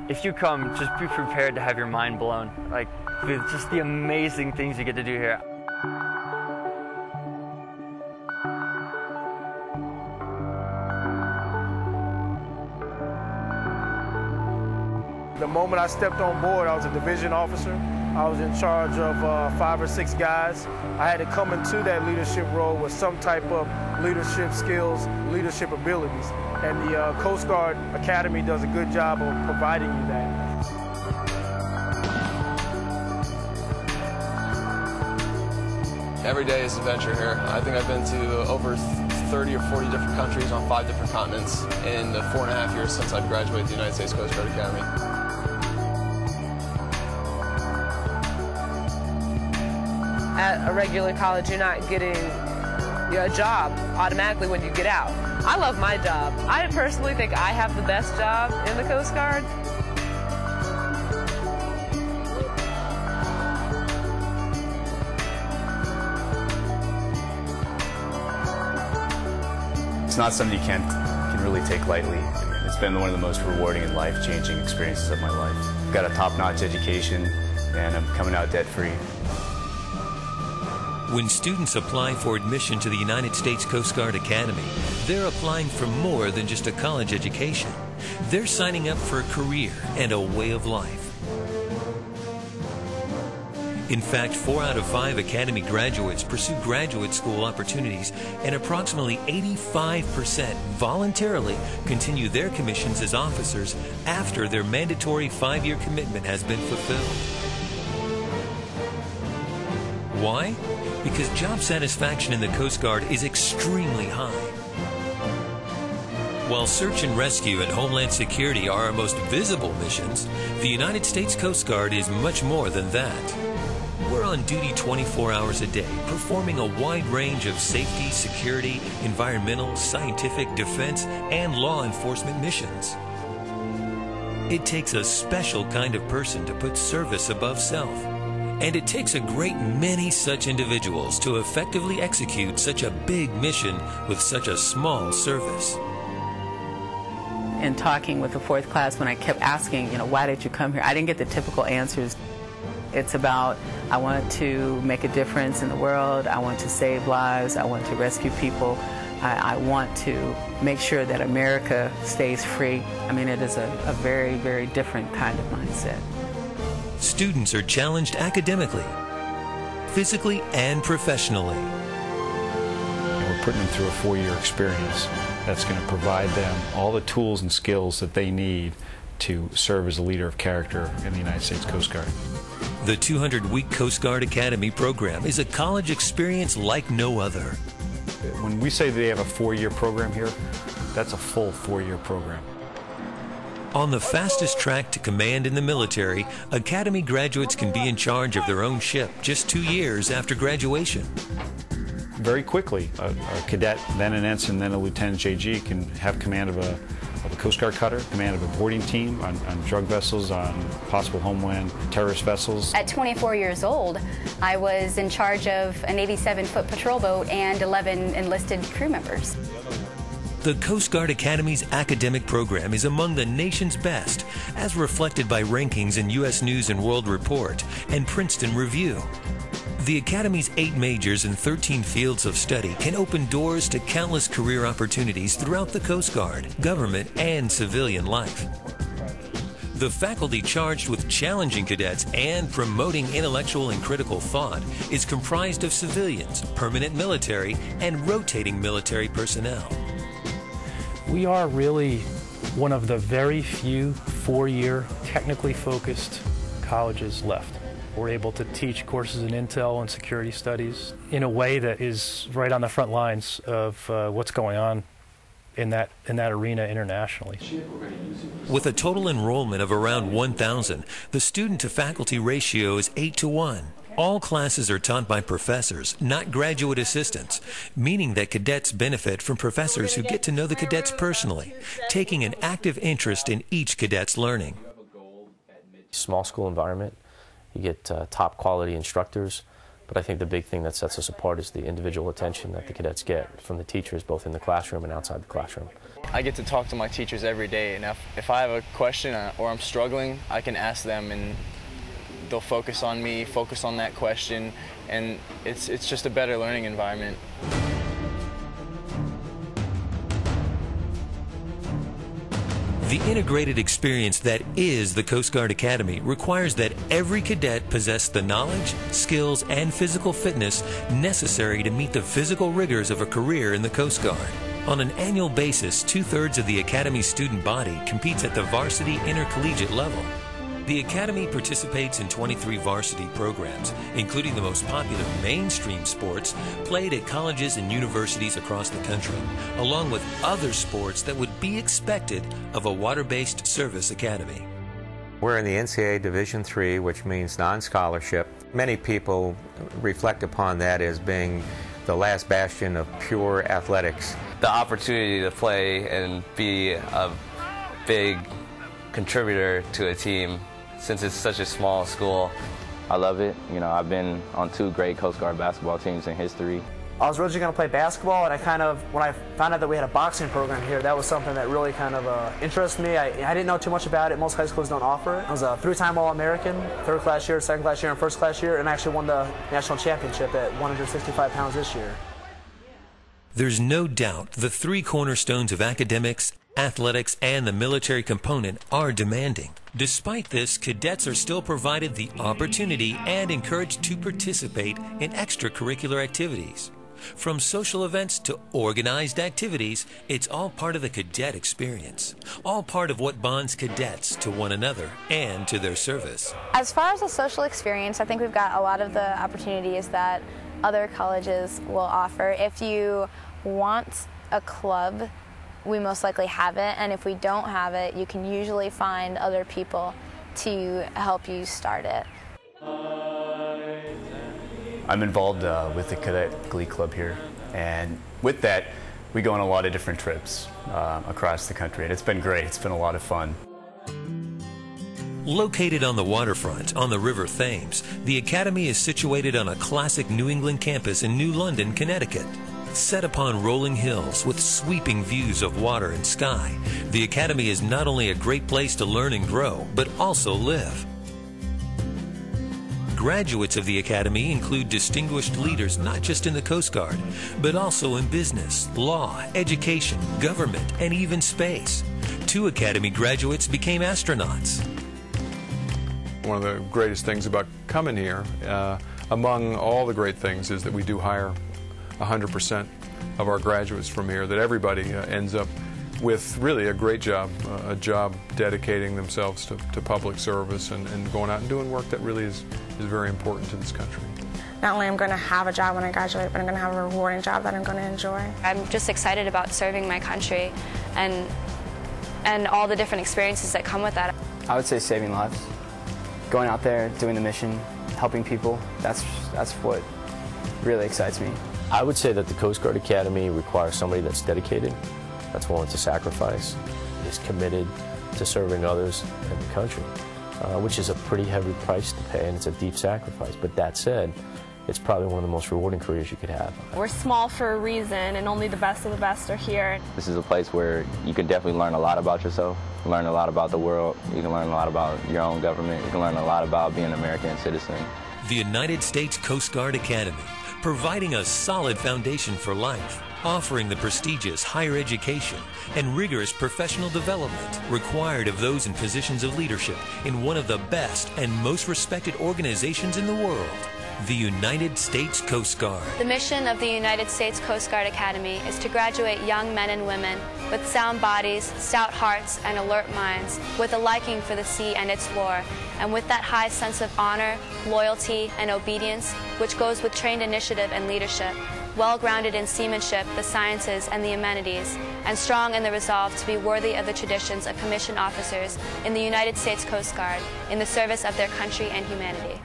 If you come, just be prepared to have your mind blown, like with just the amazing things you get to do here. The moment I stepped on board, I was a division officer. I was in charge of 5 or 6 guys. I had to come into that leadership role with some type of leadership skills, leadership abilities. And the Coast Guard Academy does a good job of providing you that. Every day is an adventure here. I think I've been to over 30 or 40 different countries on 5 different continents in the 4.5 years since I've graduated the United States Coast Guard Academy. At a regular college, you're not getting a job automatically when you get out. I love my job. I personally think I have the best job in the Coast Guard. It's not something you can really take lightly. It's been one of the most rewarding and life-changing experiences of my life. I've got a top-notch education, and I'm coming out debt-free. When students apply for admission to the United States Coast Guard Academy, they're applying for more than just a college education. They're signing up for a career and a way of life. In fact, 4 out of 5 Academy graduates pursue graduate school opportunities, and approximately 85% voluntarily continue their commissions as officers after their mandatory 5-year commitment has been fulfilled. Why? Because job satisfaction in the Coast Guard is extremely high. While search and rescue and Homeland Security are our most visible missions, the United States Coast Guard is much more than that. We're on duty 24 hours a day, performing a wide range of safety, security, environmental, scientific, defense, and law enforcement missions. It takes a special kind of person to put service above self. And it takes a great many such individuals to effectively execute such a big mission with such a small service. In talking with the 4th class, when I kept asking, why did you come here? I didn't get the typical answers. It's about, I want to make a difference in the world, I want to save lives, I want to rescue people, I want to make sure that America stays free. I mean, it is a very, very different kind of mindset. Students are challenged academically, physically, and professionally. We're putting them through a 4-year experience that's going to provide them all the tools and skills that they need to serve as a leader of character in the United States Coast Guard. The 200-week Coast Guard Academy program is a college experience like no other. When we say they have a 4-year program here, that's a full 4-year program. On the fastest track to command in the military, Academy graduates can be in charge of their own ship just 2 years after graduation. Very quickly, a cadet, then an ensign, then a lieutenant JG can have command of a Coast Guard cutter, command of a boarding team on drug vessels, on possible homeland terrorist vessels. At 24 years old, I was in charge of an 87-foot patrol boat and 11 enlisted crew members. The Coast Guard Academy's academic program is among the nation's best, as reflected by rankings in U.S. News & World Report and Princeton Review. The Academy's 8 majors and 13 fields of study can open doors to countless career opportunities throughout the Coast Guard, government, and civilian life. The faculty charged with challenging cadets and promoting intellectual and critical thought is comprised of civilians, permanent military, and rotating military personnel. We are really one of the very few 4-year technically focused colleges left. We're able to teach courses in intel and security studies in a way that is right on the front lines of what's going on in that arena internationally. With a total enrollment of around 1,000, the student-to-faculty ratio is 8-to-1. All classes are taught by professors, not graduate assistants, meaning that cadets benefit from professors who get to know the cadets personally, taking an active interest in each cadet's learning. Small school environment, you get top quality instructors, But I think the big thing that sets us apart is the individual attention that the cadets get from the teachers, both in the classroom and outside the classroom. I get to talk to my teachers every day, and if I have a question or I'm struggling, I can ask them, and they'll focus on me, focus on that question, and it's just a better learning environment. The integrated experience that is the Coast Guard Academy requires that every cadet possess the knowledge, skills, and physical fitness necessary to meet the physical rigors of a career in the Coast Guard. On an annual basis, 2/3 of the Academy's student body competes at the varsity intercollegiate level. The Academy participates in 23 varsity programs, including the most popular mainstream sports played at colleges and universities across the country, along with other sports that would be expected of a water-based service academy. We're in the NCAA Division III, which means non-scholarship. Many people reflect upon that as being the last bastion of pure athletics. The opportunity to play and be a big contributor to a team, since it's such a small school. I love it. You know, I've been on 2 great Coast Guard basketball teams in history. I was originally going to play basketball, and when I found out that we had a boxing program here, that was something that really kind of interested me. I didn't know too much about it. Most high schools don't offer it. I was a 3-time All-American, 3rd class year, 2nd class year, and 1st class year, and actually won the national championship at 165 pounds this year. There's no doubt the 3 cornerstones of academics, athletics, and the military component are demanding. Despite this, cadets are still provided the opportunity and encouraged to participate in extracurricular activities. From social events to organized activities, it's all part of the cadet experience, all part of what bonds cadets to one another and to their service. As far as the social experience, I think we've got a lot of the opportunities that other colleges will offer. If you want a club, we most likely have it, and if we don't have it, you can usually find other people to help you start it. I'm involved with the Cadet Glee Club here, and with that, we go on a lot of different trips across the country, and it's been great. It's been a lot of fun. Located on the waterfront on the River Thames, the Academy is situated on a classic New England campus in New London, Connecticut. Set upon rolling hills with sweeping views of water and sky, the Academy is not only a great place to learn and grow, but also live. Graduates of the Academy include distinguished leaders not just in the Coast Guard, but also in business, law, education, government, and even space. 2 Academy graduates became astronauts. One of the greatest things about coming here, among all the great things, is that we do hire 100% of our graduates from here, that everybody ends up with really a great job, a job dedicating themselves to public service and going out and doing work that really is very important to this country. Not only am I going to have a job when I graduate, but I'm going to have a rewarding job that I'm going to enjoy. I'm just excited about serving my country and all the different experiences that come with that. I would say saving lives. Going out there, doing the mission, helping people, that's what really excites me. I would say that the Coast Guard Academy requires somebody that's dedicated, that's willing to sacrifice, is committed to serving others and the country, which is a pretty heavy price to pay, and it's a deep sacrifice. But that said, it's probably one of the most rewarding careers you could have. We're small for a reason, and only the best of the best are here. This is a place where you can definitely learn a lot about yourself, learn a lot about the world, you can learn a lot about your own government, you can learn a lot about being an American citizen. The United States Coast Guard Academy, providing a solid foundation for life, offering the prestigious higher education and rigorous professional development required of those in positions of leadership in one of the best and most respected organizations in the world, the United States Coast Guard. The mission of the United States Coast Guard Academy is to graduate young men and women with sound bodies, stout hearts, and alert minds, with a liking for the sea and its lore, and with that high sense of honor, loyalty, and obedience, which goes with trained initiative and leadership, well-grounded in seamanship, the sciences, and the amenities, and strong in the resolve to be worthy of the traditions of commissioned officers in the United States Coast Guard in the service of their country and humanity.